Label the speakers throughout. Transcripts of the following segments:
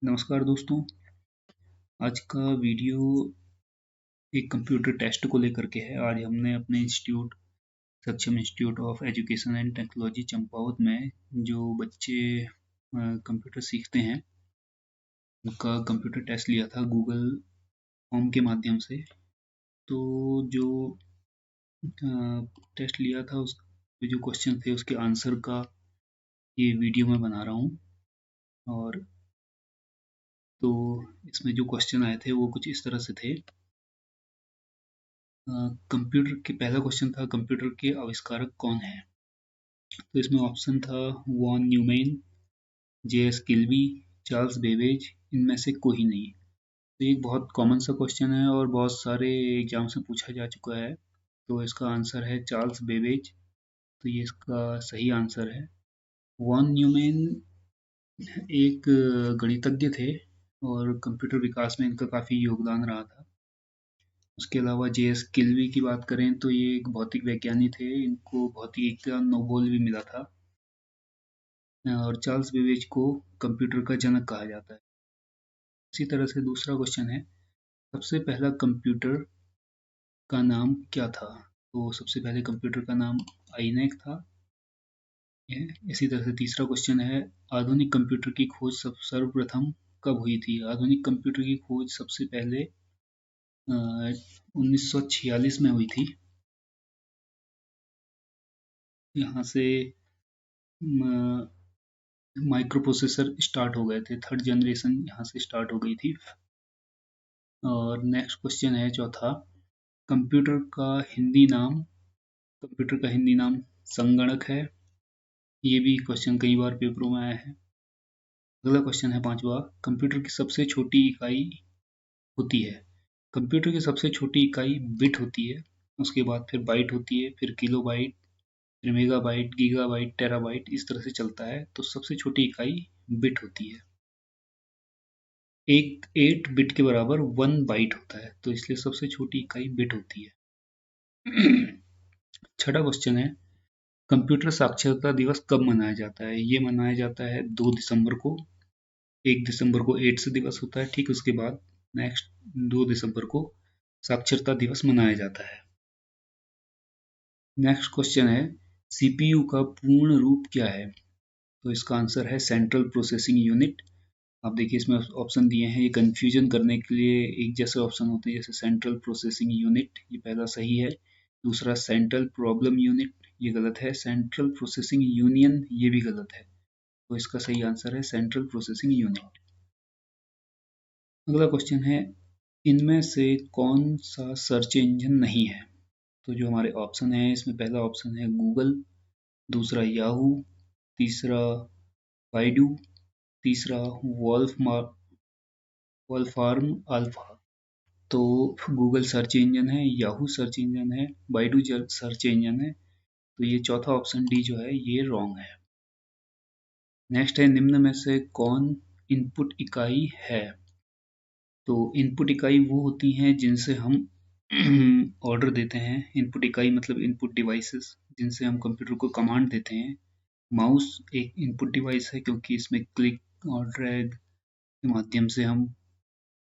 Speaker 1: नमस्कार दोस्तों। आज का वीडियो एक कंप्यूटर टेस्ट को लेकर के है। आज हमने अपने इंस्टीट्यूट सक्षम institute of education and technology Champawat में जो बच्चे कंप्यूटर सीखते हैं उनका कंप्यूटर टेस्ट लिया था गूगल फॉर्म के माध्यम से। तो जो टेस्ट लिया था उस जो क्वेश्चन थे उसके आंसर का ये वीडियो मैं बना रहा हूँ। और तो इसमें जो क्वेश्चन आए थे वो कुछ इस तरह से थे। कंप्यूटर के पहला क्वेश्चन था, कंप्यूटर के आविष्कारक कौन है? तो इसमें ऑप्शन था von Neumann, J S. Kilby, Charles Babbage, इनमें से कोई नहीं। तो ये एक बहुत कॉमन सा क्वेश्चन है और बहुत सारे एग्जाम से पूछा जा चुका है। तो इसका आंसर है चार्ल्स बेबेज। तो ये इसका सही आंसर है। वॉन न्यूमैन एक गणितज्ञ थे और कंप्यूटर विकास में इनका काफ़ी योगदान रहा था। उसके अलावा जे.एस. किल्बी की बात करें तो ये एक भौतिक वैज्ञानिक थे, इनको भौतिकी का नोबेल भी मिला था। और चार्ल्स बेबेज को कंप्यूटर का जनक कहा जाता है। इसी तरह से दूसरा क्वेश्चन है, सबसे पहला कंप्यूटर का नाम क्या था? तो सबसे पहले कंप्यूटर का नाम आईनैक था। इसी तरह से तीसरा क्वेश्चन है, आधुनिक कंप्यूटर की खोज सर्वप्रथम कब हुई थी? आधुनिक कंप्यूटर की खोज सबसे पहले 1946 में हुई थी। यहाँ से माइक्रो प्रोसेसर स्टार्ट हो गए थे, थर्ड जनरेशन यहाँ से स्टार्ट हो गई थी। और नेक्स्ट क्वेश्चन है चौथा, कंप्यूटर का हिंदी नाम कंप्यूटर का हिंदी नाम संगणक है। ये भी क्वेश्चन कई बार पेपरों में आया है। अगला क्वेश्चन है पांचवा, कंप्यूटर की सबसे छोटी इकाई होती है। कंप्यूटर की सबसे छोटी इकाई बिट होती है, उसके बाद फिर बाइट होती है, फिर किलो बाइट, फिर मेगाबाइट, गीगाबाइट, टेराबाइट, इस तरह से चलता है। तो सबसे छोटी इकाई बिट होती है। एक 8 बिट के बराबर 1 बाइट होता है, तो इसलिए सबसे छोटी इकाई बिट होती है। छठा क्वेश्चन है, कंप्यूटर साक्षरता दिवस कब मनाया जाता है? ये मनाया जाता है 2 दिसंबर को। 1 दिसंबर को एड्स दिवस होता है, ठीक उसके बाद नेक्स्ट 2 दिसंबर को साक्षरता दिवस मनाया जाता है। नेक्स्ट क्वेश्चन है, सीपीयू का पूर्ण रूप क्या है? तो इसका आंसर है सेंट्रल प्रोसेसिंग यूनिट। आप देखिए इसमें ऑप्शन दिए हैं, ये कंफ्यूजन करने के लिए एक जैसे ऑप्शन होते हैं, जैसे सेंट्रल प्रोसेसिंग यूनिट, ये पहला सही है। दूसरा सेंट्रल प्रॉब्लम यूनिट, ये गलत है। सेंट्रल प्रोसेसिंग यूनियन, ये भी गलत है। तो इसका सही आंसर है सेंट्रल प्रोसेसिंग यूनिट। अगला क्वेश्चन है, इनमें से कौन सा सर्च इंजन नहीं है? तो जो हमारे ऑप्शन है इसमें पहला ऑप्शन है गूगल, दूसरा याहू, तीसरा बाइडू, तीसरा वॉल्फार्म अल्फा। तो गूगल सर्च इंजन है, याहू सर्च इंजन है, बाइडू सर्च इंजन है। तो ये चौथा ऑप्शन डी जो है ये रॉन्ग है। नेक्स्ट है, निम्न में से कौन इनपुट इकाई है? तो इनपुट इकाई वो होती हैं जिनसे हम ऑर्डर देते हैं। इनपुट इकाई मतलब इनपुट डिवाइसेस, जिनसे हम कंप्यूटर को कमांड देते हैं। माउस एक इनपुट डिवाइस है, क्योंकि इसमें क्लिक और ड्रैग के माध्यम से हम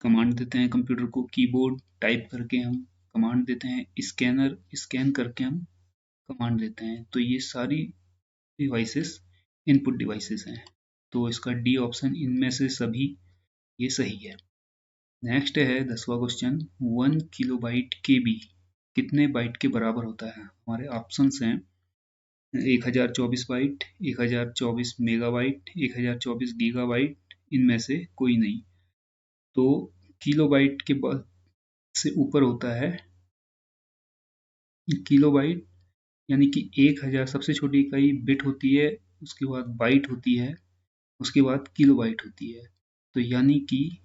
Speaker 1: कमांड देते हैं कंप्यूटर को। कीबोर्ड टाइप करके हम कमांड देते हैं। स्कैनर स्कैन करके हम कमांड देते हैं। तो ये सारी डिवाइसेस इनपुट डिवाइसेस हैं। तो इसका डी ऑप्शन, इनमें से सभी, ये सही है। नेक्स्ट है 10वां क्वेश्चन, 1 किलोबाइट केबी कितने बाइट के बराबर होता है? हमारे ऑप्शंस हैं 1024 बाइट, 1024 मेगाबाइट, 1024 गीगाबाइट, इनमें से कोई नहीं। तो किलोबाइट के बाद से ऊपर होता है किलोबाइट, यानी कि 1000 सबसे छोटी इकाई बिट होती है, उसके बाद बाइट होती है, उसके बाद किलोबाइट होती है। तो यानी कि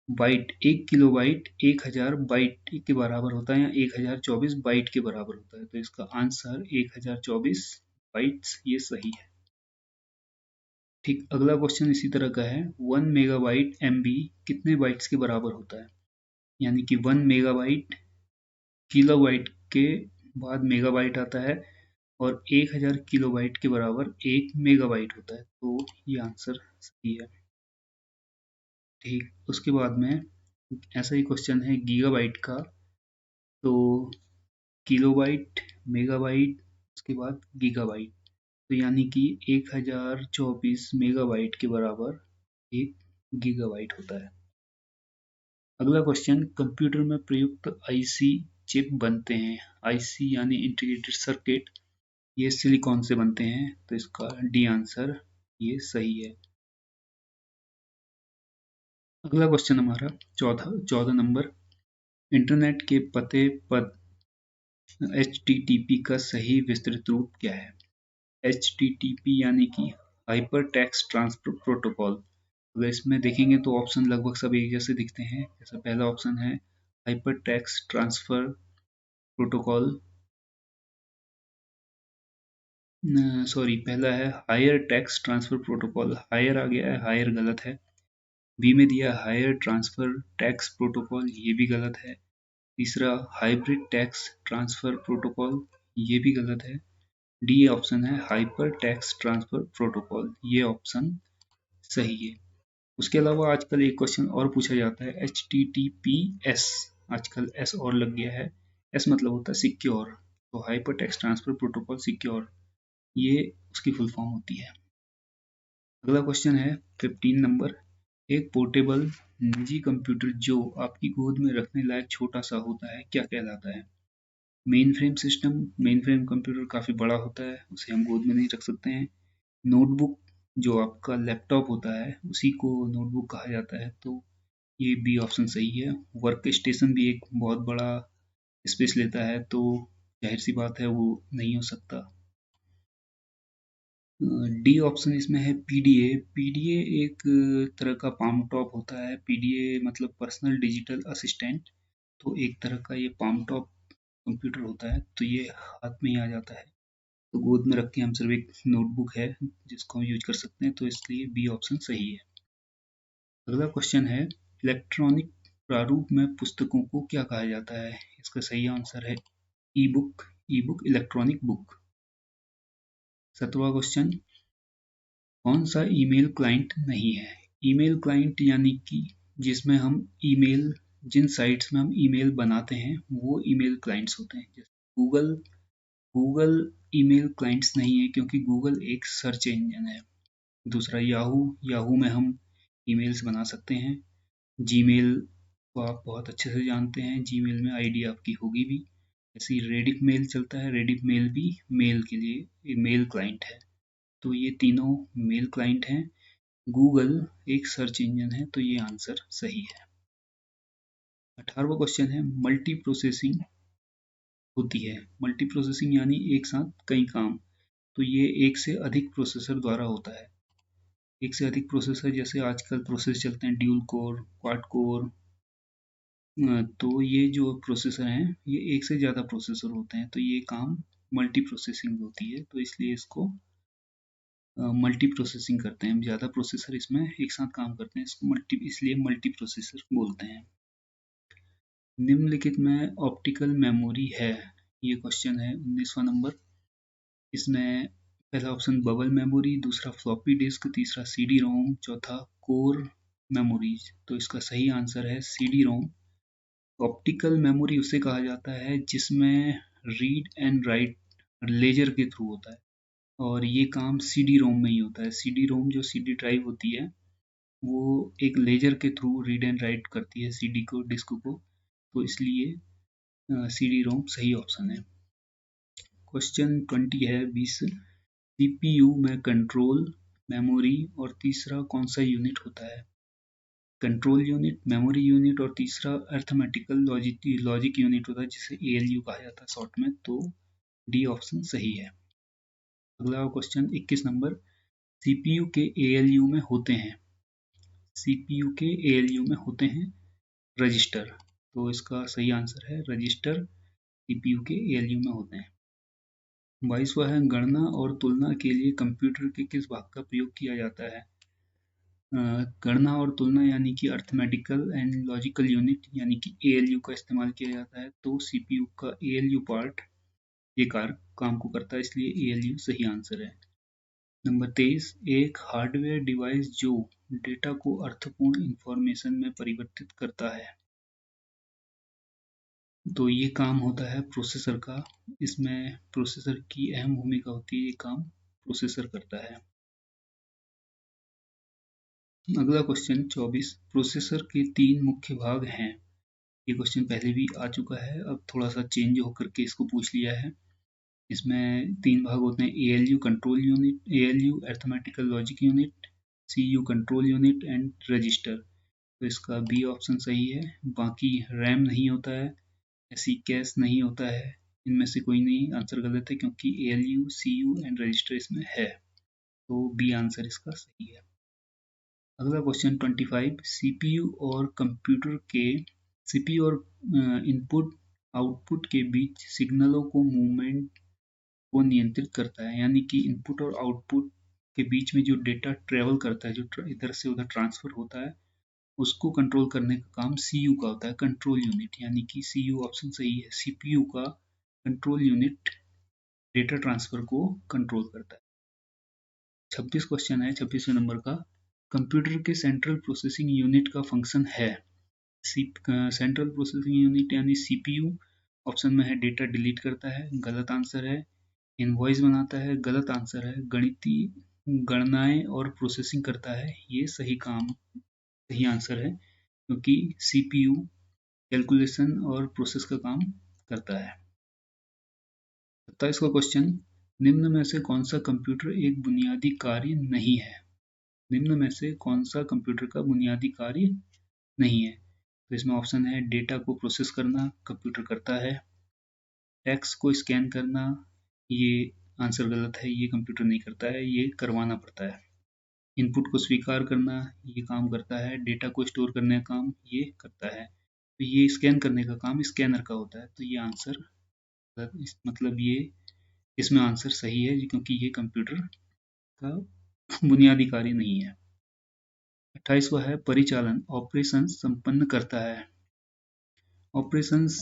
Speaker 1: बाइट, 1 किलोबाइट 1000 बाइट के बराबर होता है, या 1024 बाइट के बराबर होता है। तो इसका आंसर 1024 बाइट्स, ये सही है। ठीक, अगला क्वेश्चन इसी तरह का है, 1 मेगाबाइट एमबी कितने बाइट्स के बराबर होता है? यानी कि 1 मेगाबाइट, किलोबाइट के बाद मेगाबाइट आता है, और 1000 किलोबाइट के बराबर 1 मेगाबाइट होता है। तो ये आंसर सही है। ठीक, उसके बाद में ऐसा ही क्वेश्चन है गीगाबाइट का, तो किलोबाइट, मेगाबाइट, उसके बाद गीगाबाइट, तो यानी कि 1024 मेगाबाइट के बराबर एक गीगाबाइट होता है। अगला क्वेश्चन, कंप्यूटर में प्रयुक्त आईसी चिप बनते हैं, आईसी यानी इंटीग्रेटेड सर्किट, ये सिलिकॉन से बनते हैं, तो इसका डी आंसर ये सही है। अगला क्वेश्चन हमारा चौदह नंबर, इंटरनेट के पते पर HTTP का सही विस्तृत रूप क्या है? HTTP यानी कि हाइपर टेक्स्ट ट्रांसफर प्रोटोकॉल। अगर इसमें देखेंगे तो ऑप्शन लगभग सब एक जैसे दिखते हैं। जैसा पहला ऑप्शन है hyper text transfer protocol, sorry पहला है higher text transfer protocol, higher आ गया है, हायर गलत है। बी में दिया हायर ट्रांसफर टैक्स प्रोटोकॉल, ये भी गलत है। तीसरा हाइब्रिड टैक्स ट्रांसफर प्रोटोकॉल, ये भी गलत है। डी ऑप्शन है हाइपर टैक्स ट्रांसफर प्रोटोकॉल, ये ऑप्शन सही है। उसके अलावा आजकल एक क्वेश्चन और पूछा जाता है HTTPS, आजकल एस और लग गया है, एस मतलब होता है सिक्योर, तो hyper text transfer protocol secure, ये उसकी फुल फॉर्म होती है। अगला क्वेश्चन है 15 नंबर, एक पोर्टेबल निजी कंप्यूटर जो आपकी गोद में रखने लायक छोटा सा होता है क्या कहलाता है? Main frame system, main frame computer काफ़ी बड़ा होता है, उसे हम गोद में नहीं रख सकते हैं। नोटबुक, जो आपका लैपटॉप होता है उसी को नोटबुक कहा जाता है, तो ये बी ऑप्शन सही है। वर्क स्टेशन भी एक बहुत बड़ा स्पेस लेता है, तो जाहिर सी बात है वो नहीं हो सकता। डी ऑप्शन इसमें है पीडीए, पीडीए एक तरह का पाम टॉप होता है, पीडीए मतलब पर्सनल डिजिटल असिस्टेंट, तो एक तरह का ये पाम टॉप कंप्यूटर होता है, तो ये हाथ में ही आ जाता है, तो गोद में रख के हम सिर्फ एक नोटबुक है जिसको हम यूज कर सकते हैं, तो इसलिए बी ऑप्शन सही है। अगला क्वेश्चन है इलेक्ट्रॉनिक प्रारूप में पुस्तकों को क्या कहा जाता है? इसका सही आंसर है e book, e book electronic book. 17वां क्वेश्चन, कौन सा ईमेल क्लाइंट नहीं है? ईमेल क्लाइंट यानी कि जिसमें हम ईमेल, जिन साइट्स में हम ईमेल बनाते हैं वो ईमेल क्लाइंट्स होते हैं। जैसे गूगल, गूगल ईमेल क्लाइंट्स नहीं है क्योंकि गूगल एक सर्च इंजन है। दूसरा याहू, याहू में हम ईमेल्स बना सकते हैं। जीमेल को आप बहुत अच्छे से जानते हैं, जीमेल में आईडी आपकी होगी भी। ऐसे ही रेडिफ मेल चलता है, रेडिफ मेल भी मेल के लिए मेल क्लाइंट है, तो ये तीनों मेल क्लाइंट हैं। गूगल एक सर्च इंजन है, तो ये आंसर सही है। 18वां क्वेश्चन है मल्टी प्रोसेसिंग होती है, मल्टी प्रोसेसिंग यानी एक साथ कई काम, तो ये एक से अधिक प्रोसेसर द्वारा होता है। एक से अधिक प्रोसेसर, जैसे आजकल प्रोसेस चलते हैं ड्यूल कोर, क्वाड कोर, तो ये जो प्रोसेसर हैं ये एक से ज़्यादा प्रोसेसर होते हैं, तो ये काम मल्टी प्रोसेसिंग होती है, तो इसलिए इसको मल्टी प्रोसेसिंग करते हैं। ज़्यादा प्रोसेसर इसमें एक साथ काम करते हैं, इसको मल्टी, इसलिए मल्टी प्रोसेसर बोलते हैं। निम्नलिखित में ऑप्टिकल मेमोरी है, ये क्वेश्चन है 19वां नंबर। इसमें पहला ऑप्शन बबल मेमोरी, दूसरा फ्लॉपी डिस्क, तीसरा सीडी रोम, चौथा कोर मेमोरीज, तो इसका सही आंसर है सीडी रोम। ऑप्टिकल मेमोरी उसे कहा जाता है जिसमें रीड एंड राइट लेजर के थ्रू होता है, और ये काम सीडी रोम में ही होता है। सीडी रोम जो सीडी ड्राइव होती है वो एक लेजर के थ्रू रीड एंड राइट करती है सीडी को, डिस्क को, तो इसलिए सीडी रोम सही ऑप्शन है। क्वेश्चन 20 है 20, सीपीयू में कंट्रोल, मेमोरी और तीसरा कौन सा यूनिट होता है? कंट्रोल यूनिट, मेमोरी यूनिट और तीसरा अर्थमेटिकल लॉजिक यूनिट होता है जिसे एएलयू कहा जाता है शॉर्ट में, तो डी ऑप्शन सही है। अगला क्वेश्चन 21 नंबर, सीपीयू के एएलयू में होते हैं, सीपीयू के एएलयू में होते हैं रजिस्टर, तो इसका सही आंसर है रजिस्टर सीपीयू के एएलयू में होते हैं। 22वां है गणना और तुलना के लिए कंप्यूटर के किस भाग का प्रयोग किया जाता है? गणना और तुलना यानी कि अर्थमेटिकल एंड लॉजिकल यूनिट यानी कि एएलयू का इस्तेमाल किया जाता है, तो सीपीयू का एएलयू पार्ट ये काम को करता है, इसलिए एएलयू सही आंसर है। नंबर 23, एक हार्डवेयर डिवाइस जो डेटा को अर्थपूर्ण इंफॉर्मेशन में परिवर्तित करता है। तो ये काम होता है प्रोसेसर का। इसमें प्रोसेसर की अहम भूमिका होती है, ये काम प्रोसेसर करता है। अगला क्वेश्चन 24, प्रोसेसर के 3 मुख्य भाग हैं। ये क्वेश्चन पहले भी आ चुका है, अब थोड़ा सा चेंज होकर के इसको पूछ लिया है। इसमें 3 भाग होते हैं, ALU control unit, ALU arithmetical logic unit, CU control unit and register. तो इसका बी ऑप्शन सही है। बाकी रैम नहीं होता है, ऐसी कैश नहीं होता है, इनमें से कोई नहीं, आंसर गलत है क्योंकि ALU, CU एंड रजिस्टर इसमें है। तो बी आंसर इसका सही है। अगला क्वेश्चन 25, CPU और कंप्यूटर के CPU और इनपुट आउटपुट के बीच सिग्नलों को मूवमेंट को नियंत्रित करता है। यानी कि इनपुट और आउटपुट के बीच में जो डेटा ट्रेवल करता है, जो इधर से उधर ट्रांसफर होता है, उसको कंट्रोल करने का काम CU का होता है, कंट्रोल यूनिट। यानी कि CU ऑप्शन सही है। CPU का कंट्रोल यूनिट डेटा ट्रांसफर को कंट्रोल करता है। 26 क्वेश्चन है, 26वें नंबर का, कंप्यूटर के सेंट्रल प्रोसेसिंग यूनिट का फंक्शन है। सेंट्रल प्रोसेसिंग यूनिट यानी CPU ऑप्शन में है, डेटा डिलीट करता है, गलत आंसर है। इनवॉइस बनाता है, गलत आंसर है। गणितीय गणनाएं और प्रोसेसिंग करता है, ये सही आंसर है, क्योंकि CPU कैलकुलेशन और प्रोसेस का काम करता है। 27 का क्वेश्चन, निम्न में से कौन सा कंप्यूटर एक बुनियादी कार्य नहीं है। निम्न में से कौन सा कंप्यूटर का बुनियादी कार्य नहीं है। तो इसमें ऑप्शन है, डेटा को प्रोसेस करना, कंप्यूटर करता है। टेक्स्ट को स्कैन करना, ये आंसर गलत है, ये कंप्यूटर नहीं करता है, ये करवाना पड़ता है। इनपुट को स्वीकार करना, ये काम करता है। डेटा को स्टोर करने का काम ये करता है। तो ये स्कैन करने का काम स्कैनर का होता है। तो ये आंसर मतलब ये इसमें आंसर सही है, क्योंकि ये कंप्यूटर का बुनियादी कार्य नहीं है। 28वां है, परिचालन ऑपरेशन संपन्न करता है। ऑपरेशंस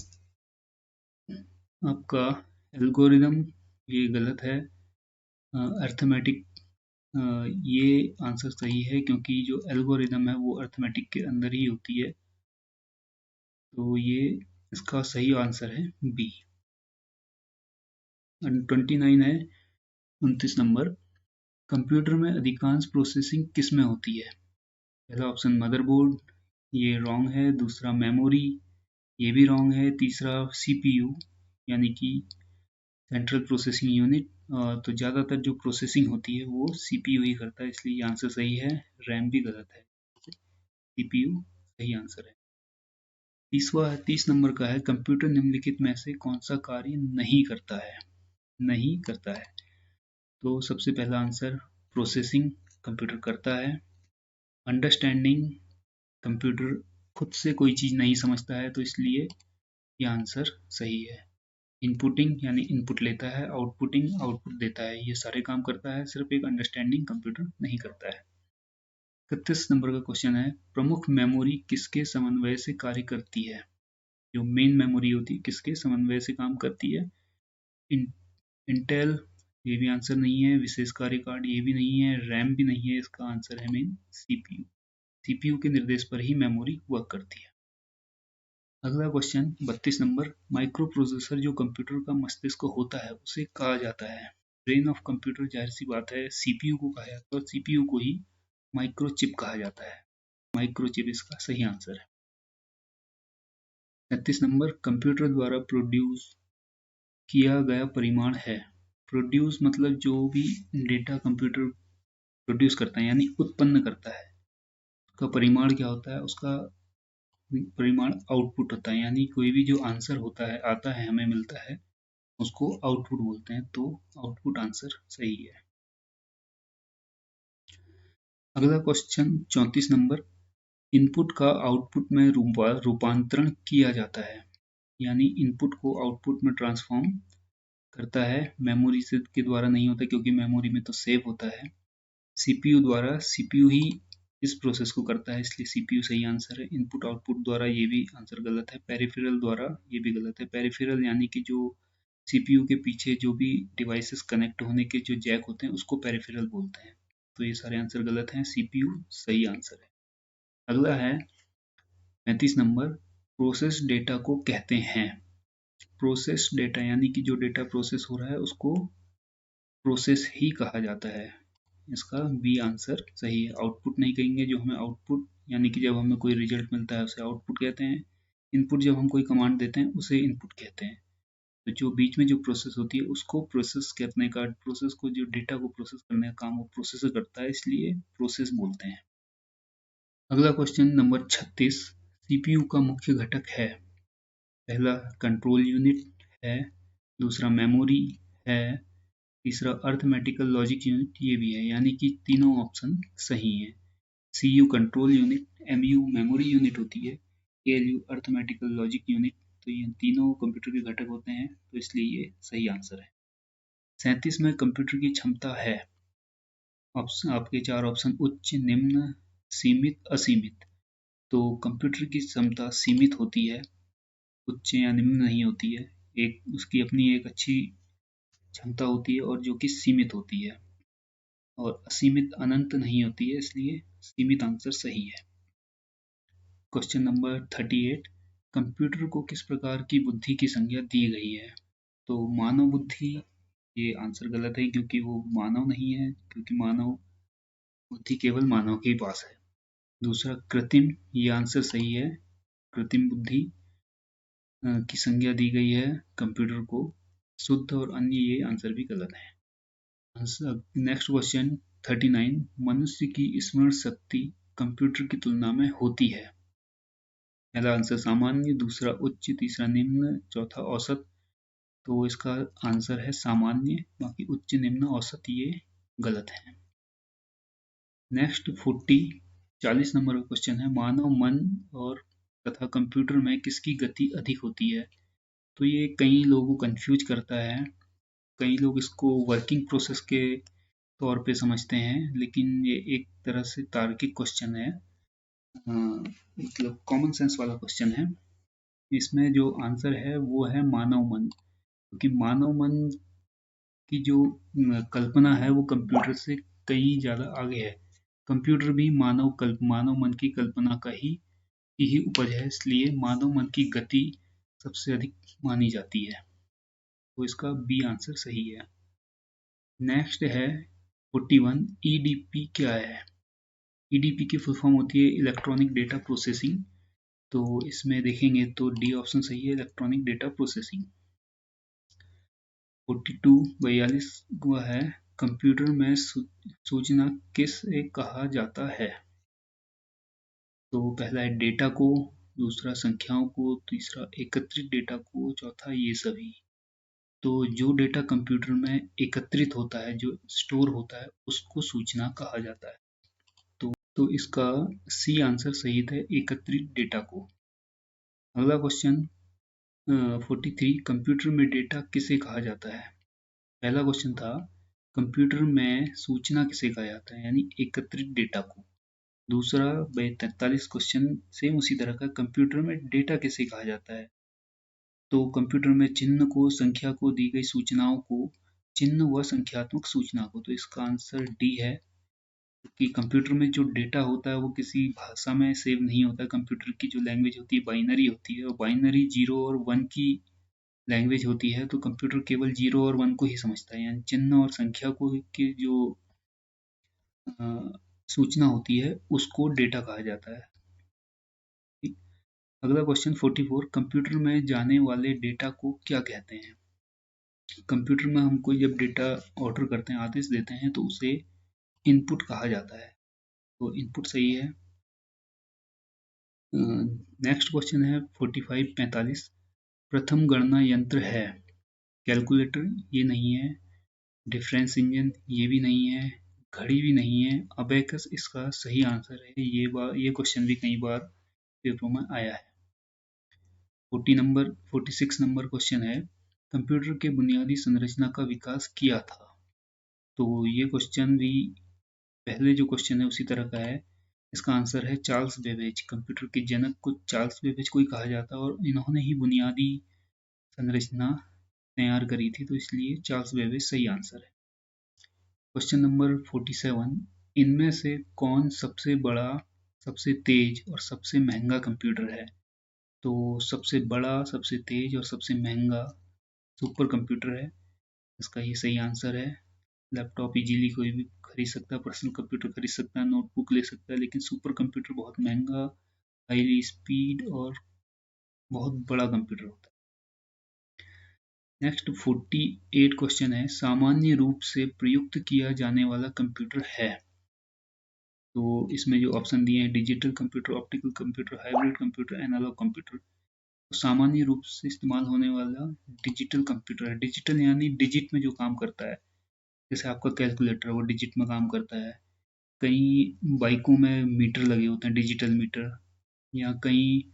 Speaker 1: आपका एल्गोरिदम, ये गलत है। अर्थमेटिक, ये आंसर सही है, क्योंकि जो एल्गोरिदम है वो अर्थमेटिक के अंदर ही होती है। तो ये इसका सही आंसर है बी। 29 है, 29 नंबर, कंप्यूटर में अधिकांश प्रोसेसिंग किस में होती है। पहला ऑप्शन मदरबोर्ड, ये रॉन्ग है। दूसरा मेमोरी, ये भी रॉन्ग है। तीसरा CPU यानी कि सेंट्रल प्रोसेसिंग यूनिट। तो ज़्यादातर जो प्रोसेसिंग होती है वो CPU ही करता है, इसलिए ये आंसर सही है। रैम भी गलत है, CPU सही आंसर है। 30 नंबर का है, कंप्यूटर निम्नलिखित में से कौन सा कार्य नहीं करता है। नहीं करता है। तो सबसे पहला आंसर, प्रोसेसिंग कंप्यूटर करता है। अंडरस्टैंडिंग, कंप्यूटर खुद से कोई चीज़ नहीं समझता है, तो इसलिए ये आंसर सही है। इनपुटिंग यानी इनपुट लेता है, आउटपुटिंग आउटपुट देता है, ये सारे काम करता है। सिर्फ एक अंडरस्टैंडिंग कंप्यूटर नहीं करता है। 31 नंबर का क्वेश्चन है, प्रमुख मेमोरी किसके समन्वय से कार्य करती है। जो मेन मेमोरी होती है, किसके समन्वय से काम करती है। इंटेल, ये भी आंसर नहीं है। विशेष कार्य कार्ड, ये भी नहीं है। रैम भी नहीं है। इसका आंसर है मेन CPU। CPU के निर्देश पर ही मेमोरी वर्क करती है। अगला क्वेश्चन 32 नंबर, माइक्रो प्रोसेसर जो कंप्यूटर का मस्तिष्क होता है उसे कहा जाता है। ब्रेन ऑफ कंप्यूटर, जाहिर सी बात है CPU को कहा जाता है, और CPU को ही माइक्रोचिप कहा जाता है। माइक्रोचिप इसका सही आंसर है। 33 नंबर, कंप्यूटर द्वारा प्रोड्यूस किया गया परिमाण है। प्रोड्यूस मतलब जो भी डेटा कंप्यूटर प्रोड्यूस करता है यानी उत्पन्न करता है, उसका परिमाण क्या होता है। उसका परिमाण आउटपुट होता है, यानी कोई भी जो आंसर होता है, आता है, हमें मिलता है, उसको आउटपुट बोलते हैं। तो आउटपुट आंसर सही है। अगला क्वेश्चन 34 नंबर, इनपुट का आउटपुट में रूपांतरण किया जाता है। यानी इनपुट को आउटपुट में ट्रांसफॉर्म करता है। मेमोरी से के द्वारा नहीं होता, क्योंकि मेमोरी में तो सेव होता है। CPU द्वारा, CPU ही इस प्रोसेस को करता है, इसलिए CPU सही आंसर है। इनपुट आउटपुट द्वारा, ये भी आंसर गलत है। पेरिफेरल द्वारा, ये भी गलत है। पेरिफेरल यानी कि जो CPU के पीछे जो भी डिवाइसेस कनेक्ट होने के जो जैक होते हैं, उसको पेरिफेरल बोलते हैं। तो ये सारे आंसर गलत हैं, CPU सही आंसर है। अगला है 35 नंबर, प्रोसेस डेटा को कहते हैं। प्रोसेस डेटा यानी कि जो डेटा प्रोसेस हो रहा है उसको प्रोसेस ही कहा जाता है। इसका बी आंसर सही है। आउटपुट नहीं कहेंगे, जो हमें आउटपुट यानी कि जब हमें कोई रिजल्ट मिलता है उसे आउटपुट कहते हैं। इनपुट जब हम कोई कमांड देते हैं उसे इनपुट कहते हैं। तो जो बीच में जो प्रोसेस होती है उसको प्रोसेस कहने का, प्रोसेस को, जो डेटा को प्रोसेस करने का काम वो प्रोसेसर करता है, इसलिए प्रोसेस बोलते हैं। अगला क्वेश्चन नंबर 36, सीपीयू का मुख्य घटक है। पहला कंट्रोल यूनिट है, दूसरा मेमोरी है, तीसरा अर्थमेटिकल लॉजिक यूनिट, ये भी है, यानी कि तीनों ऑप्शन सही हैं। CU control unit, MU memory unit होती है, एएलयू अर्थमेटिकल लॉजिक यूनिट, तो ये तीनों कंप्यूटर के घटक होते हैं, तो इसलिए ये सही आंसर है। 37 में कंप्यूटर की क्षमता है। ऑप्शन आपके चार ऑप्शन उच्च, निम्न, सीमित, असीमित। तो कंप्यूटर की क्षमता सीमित होती है, उच्च या निम्न नहीं होती है। एक उसकी अपनी एक अच्छी क्षमता होती है और जो कि सीमित होती है, और असीमित अनंत नहीं होती है, इसलिए सीमित आंसर सही है। क्वेश्चन नंबर 38, कंप्यूटर को किस प्रकार की बुद्धि की संज्ञा दी गई है। तो मानव बुद्धि, ये आंसर गलत है क्योंकि वो मानव नहीं है, क्योंकि मानव बुद्धि केवल मानव के पास है। दूसरा कृत्रिम, ये आंसर सही है। कृत्रिम बुद्धि की संज्ञा दी गई है कंप्यूटर को। शुद्ध और अन्य, ये आंसर भी गलत है। नेक्स्ट क्वेश्चन 39, मनुष्य की स्मरण शक्ति कंप्यूटर की तुलना में होती है। पहला आंसर सामान्य, दूसरा उच्च, तीसरा निम्न, चौथा औसत। तो इसका आंसर है सामान्य, बाकी उच्च, निम्न, औसत ये गलत है। नेक्स्ट 40 नंबर का क्वेश्चन है, मानव मन और तथा कंप्यूटर में किसकी गति अधिक होती है। तो ये कई लोगों को कंफ्यूज करता है, कई लोग इसको वर्किंग प्रोसेस के तौर पे समझते हैं, लेकिन ये एक तरह से तार्किक क्वेश्चन है, मतलब कॉमन सेंस वाला क्वेश्चन है। इसमें जो आंसर है वो है मानव मन, क्योंकि मानव मन की जो कल्पना है वो कंप्यूटर से कहीं ज़्यादा आगे है। कंप्यूटर भी मानव मन की कल्पना का ही उपज है, इसलिए मानव मन की गति सबसे अधिक मानी जाती है, तो इसका बी आंसर सही है। नेक्स्ट है 41, ईडीपी क्या है। ईडीपी की फुल फॉर्म होती है इलेक्ट्रॉनिक डेटा प्रोसेसिंग, तो इसमें देखेंगे तो डी ऑप्शन सही है, इलेक्ट्रॉनिक डेटा प्रोसेसिंग। 42 वह है, कंप्यूटर में सूचना किसे कहा जाता है। तो पहला है डेटा को, दूसरा संख्याओं को, तीसरा एकत्रित डेटा को, चौथा ये सभी। तो जो डेटा कंप्यूटर में एकत्रित होता है, जो स्टोर होता है, उसको सूचना कहा जाता है। तो इसका सी आंसर सही है, एकत्रित डेटा को। अगला क्वेश्चन 43, कंप्यूटर में डेटा किसे कहा जाता है। पहला क्वेश्चन था कंप्यूटर में सूचना किसे कहा जाता है, यानी एकत्रित डेटा को। दूसरा 43 क्वेश्चन सेम उसी तरह का, कंप्यूटर में डेटा किसे कहा जाता है। तो कंप्यूटर में चिन्ह को, संख्या को, दी गई सूचनाओं को, चिन्ह व संख्यात्मक सूचना को। तो इसका आंसर डी है, कि कंप्यूटर में जो डेटा होता है वो किसी भाषा में सेव नहीं होता। कंप्यूटर की जो लैंग्वेज होती है बाइनरी होती है, और बाइनरी 0 और 1 की लैंग्वेज होती है, तो कंप्यूटर केवल 0 और 1 को ही समझता है, यानी चिन्ह और संख्या को की जो सूचना होती है उसको डेटा कहा जाता है। अगला क्वेश्चन 44, कंप्यूटर में जाने वाले डेटा को क्या कहते हैं। कंप्यूटर में हम कोई जब डेटा ऑर्डर करते हैं, आदेश देते हैं, तो उसे इनपुट कहा जाता है, तो इनपुट सही है। नेक्स्ट क्वेश्चन है 45 प्रथम गणना यंत्र है। कैलकुलेटर ये नहीं है, डिफरेंस इंजन ये भी नहीं है, घड़ी भी नहीं है, अबेकस इसका सही आंसर है। ये क्वेश्चन भी कई बार पेपरों में आया है। 46 नंबर क्वेश्चन है, कंप्यूटर के बुनियादी संरचना का विकास किया था। तो ये क्वेश्चन भी पहले जो क्वेश्चन है उसी तरह का है। इसका आंसर है चार्ल्स बेबेज। कंप्यूटर के जनक को चार्ल्स बेबेज को ही कहा जाता है, और इन्होंने ही बुनियादी संरचना तैयार करी थी, तो इसलिए चार्ल्स बेबेज सही आंसर है। क्वेश्चन नंबर 47, इनमें से कौन सबसे बड़ा, सबसे तेज और सबसे महंगा कंप्यूटर है? तो सबसे बड़ा, सबसे तेज और सबसे महंगा सुपर कंप्यूटर है, इसका ये सही आंसर है। लैपटॉप इजीली कोई भी खरीद सकता है, पर्सनल कंप्यूटर खरीद सकता है, नोटबुक ले सकता है, लेकिन सुपर कंप्यूटर बहुत महंगा, हाईली स्पीड और बहुत बड़ा कंप्यूटर होता है। नेक्स्ट 48 क्वेश्चन है, सामान्य रूप से प्रयुक्त किया जाने वाला कंप्यूटर है। तो इसमें जो ऑप्शन दिए हैं, digital computer, optical computer, hybrid computer, analog computer. तो सामान्य रूप से इस्तेमाल होने वाला डिजिटल कंप्यूटर है। डिजिटल यानी डिजिट में जो काम करता है, जैसे आपका कैलकुलेटर वो डिजिट में काम करता है। कई बाइकों में मीटर लगे होते हैं, डिजिटल मीटर, या कई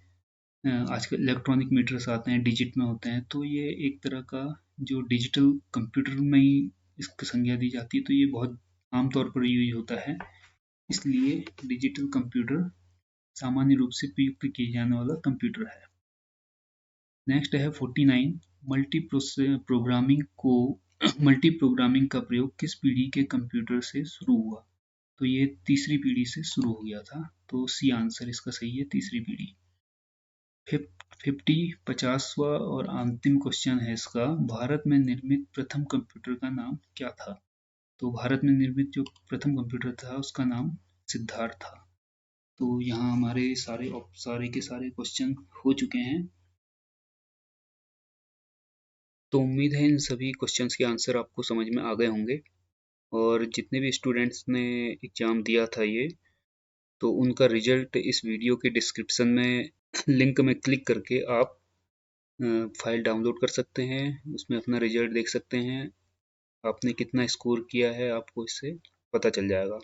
Speaker 1: आजकल इलेक्ट्रॉनिक मीटर्स आते हैं, डिजिट में होते हैं। तो ये एक तरह का जो डिजिटल कंप्यूटर में ही इसकी संज्ञा दी जाती है, तो ये बहुत आमतौर पर यूज होता है। इसलिए डिजिटल कंप्यूटर सामान्य रूप से प्रयुक्त किए जाने वाला कंप्यूटर है। नेक्स्ट है 49, मल्टी प्रोग्रामिंग को मल्टी प्रोग्रामिंग का प्रयोग किस पीढ़ी के कंप्यूटर से शुरू हुआ? तो ये तीसरी पीढ़ी से शुरू हो गया था, तो सी आंसर इसका सही है, तीसरी पीढ़ी। 50वां और अंतिम क्वेश्चन है इसका, भारत में निर्मित प्रथम कंप्यूटर का नाम क्या था? तो भारत में निर्मित जो प्रथम कंप्यूटर था उसका नाम सिद्धार्थ था। तो यहाँ हमारे सारे के सारे क्वेश्चन हो चुके हैं। तो उम्मीद है इन सभी क्वेश्चंस के आंसर आपको समझ में आ गए होंगे, और जितने भी स्टूडेंट्स ने एग्ज़ाम दिया था ये, तो उनका रिजल्ट इस वीडियो के डिस्क्रिप्शन में लिंक में क्लिक करके आप फाइल डाउनलोड कर सकते हैं, उसमें अपना रिजल्ट देख सकते हैं, आपने कितना स्कोर किया है आपको इससे पता चल जाएगा।